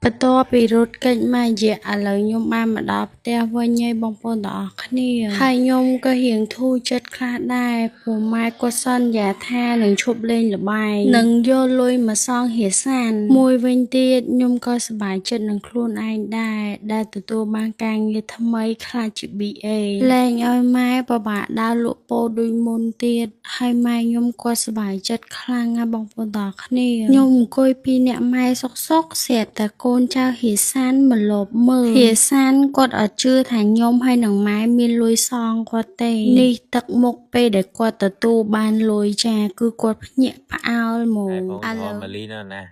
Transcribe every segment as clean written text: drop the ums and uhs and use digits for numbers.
បន្ទាប់ពីរត់គេចមករយៈឥឡូវខ្ញុំបានមកដល់ផ្ទះវិញហើយបងប្អូនទាំងអស់គ្នាហើយខ្ញុំក៏រៀងធូរចិត្តខ្លះដែរព្រោះម៉ែគាត់សន្យាថានឹងឈប់លេងល្បែងនឹងយកលុយមកសងរាសានមួយវិញទៀតខ្ញុំក៏សប្បាយចិត្តនឹងខ្លួនឯងដែរដែលទទួលបានការងារថ្មីខ្លះជា BA លែងឲ្យម៉ែពិបាកដើរលក់ពោដូចមុនទៀតហើយម៉ែខ្ញុំគាត់សប្បាយចិត្តខ្លាំងណាស់បងប្អូនទាំងអស់គ្នាខ្ញុំអង្គុយពីអ្នកម៉ែសុកស្រាប់តែកូនចៅហេសានមកលបមើលហេសានគាត់អត់ជឿថាខ្ញុំហើយនឹងម៉ែមានលុយសងគាត់ទេនេះទឹកមុខពេលដែលគាត់ទទួលបានលុយចាគឺគាត់ភ្ញាក់ផ្អើលហ្មងឥឡូវម៉ាលីណា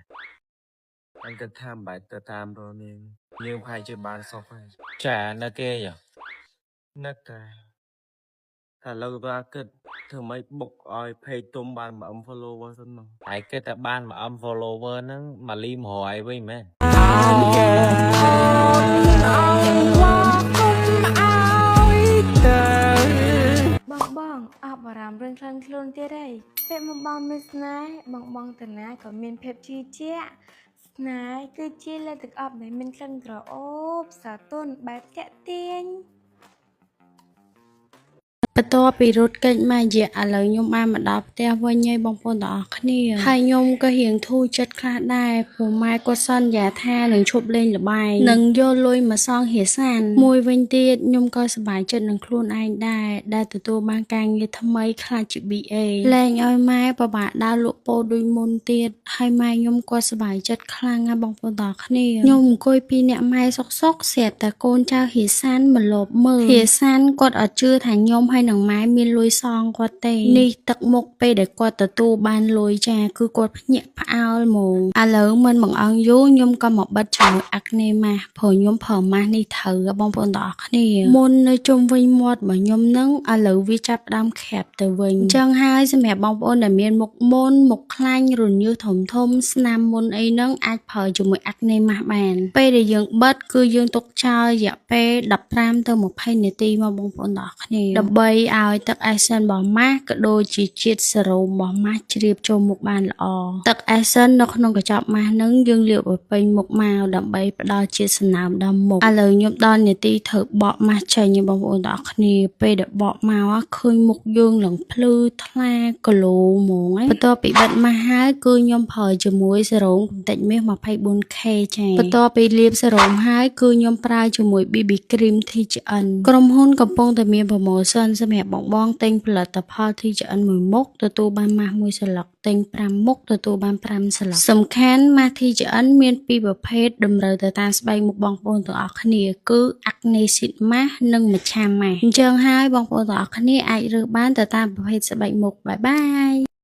anh cần tham bài tờ tam rồi nên nhưng phải chơi bàn sau phải trả nó kê nhở nó cả thà lâu ra kết thử mấy bục oi pay tôm bàn mà âm follower thân mà ai cái ta ban mà âm follower nó mà lim hỏi với mẹ បងអបអារម្មណ៍រឿងខ្លួនទៀតហើយពេលបងមានស្នេហ៍បងតាណាក៏មានភាពជឿជាក់ស្នេហ៍គឺជាលេខទឹកអប់ដែលមានក្លិនក្រអូបសាទន់បែបតាក់ទាញបន្ទាប់ពីរត់គេចមករយៈឥឡូវខ្ញុំបានមកដល់ផ្ទះវិញហើយបងប្អូនទាំងអស់គ្នាហើយខ្ញុំក៏រៀងធូរចិត្តខ្លះដែរព្រោះម៉ែគាត់សន្យាថានឹងឈប់លេងល្បែងនឹងយកលុយមកសងរាសានមួយវិញទៀតខ្ញុំក៏សប្បាយចិត្តនឹងខ្លួនឯងដែរដែលទទួលបានការងារថ្មីខ្លះជា BA លែងឲ្យម៉ែពិបាកដើរលក់ពោដូចមុនទៀតហើយម៉ែខ្ញុំគាត់សប្បាយចិត្តខ្លាំងណាស់បងប្អូនទាំងអស់គ្នាខ្ញុំអង្គុយពីអ្នកម៉ែសុកស្រាប់តែកូនចៅហេសានមកលបមើលហេសានគាត់អត់ជឿថាខ្ញុំហើយនឹងម៉ែមានលុយសងគាត់ទេនេះទឹកមុខពេលដែលគាត់ទទួលបានលុយចាគឺគាត់ភ្ញាក់ផ្អើលហ្មងឥឡូវមិនបង្អង់យូរខ្ញុំក៏មកបិទជាមួយអាក់នេម៉ាស់ព្រោះខ្ញុំប្រើម៉ាស់នេះត្រូវបងប្អូនទាំងអស់គ្នាមុននៅជុំវិញមាត់របស់ខ្ញុំនឹងឥឡូវវាចាប់ផ្ដើមក្រាបទៅវិញអញ្ចឹងហើយសម្រាប់បងប្អូនដែលមានមុខមុនមុខខ្លាញ់រញើសធំស្នាមមុនអីហ្នឹងអាចប្រើជាមួយអាក់នេម៉ាស់បានពេលដែលយើងបិទគឺយើងទុកចោលរយៈពេល15ទៅ20នាទីមកបងប្អូនទាំងអស់គ្នាដើម្បីឲ្យទឹកអេសិនរបស់ម៉ាស់ក៏ដូចជាជាតិសេរ៉ូមរបស់ម៉ាស់ជ្រាបចូលមុខបានល្អទឹកអេសិននៅក្នុងកញ្ចប់ម៉ាស់នឹងយើងលាបឲ្យពេញមុខមកដើម្បីផ្ដល់ជាតិសំណើមដល់មុខឥឡូវខ្ញុំដល់នាទីធ្វើបកម៉ាស់ចេញបងប្អូនទាំងអស់គ្នាពេលដែលបកមកឃើញមុខយើងឡើងភ្លឺថ្លាគីឡូហ្មងបន្ទាប់ពីបិទម៉ាស់ហើយគឺខ្ញុំប្រើជាមួយសេរ៉ូមកំទេចមាស 24K ចាបន្ទាប់ពីលាបសេរ៉ូមហើយគឺខ្ញុំប្រើជាមួយ BB Cream TGN ក្រុមហ៊ុនកំពុងតែមានប្រូម៉ូសិនសម្រាប់បងទិញផលិតផល TGN មួយមុខទទួលបានម៉ាស់មួយស្លឹកទិញ5មុខទទួលបាន5ស្លឹកសំខាន់ម៉ាស់ TGN មានពីរប្រភេទតម្រូវទៅតាមស្បែកមុខបងប្អូនទាំងអស់គ្នាគឺ Acne Sheet Mask និង Matcha Mask អញ្ចឹងហើយបងប្អូនទាំងអស់គ្នាអាចរើសបានទៅតាមប្រភេទស្បែកមុខបាយបាយ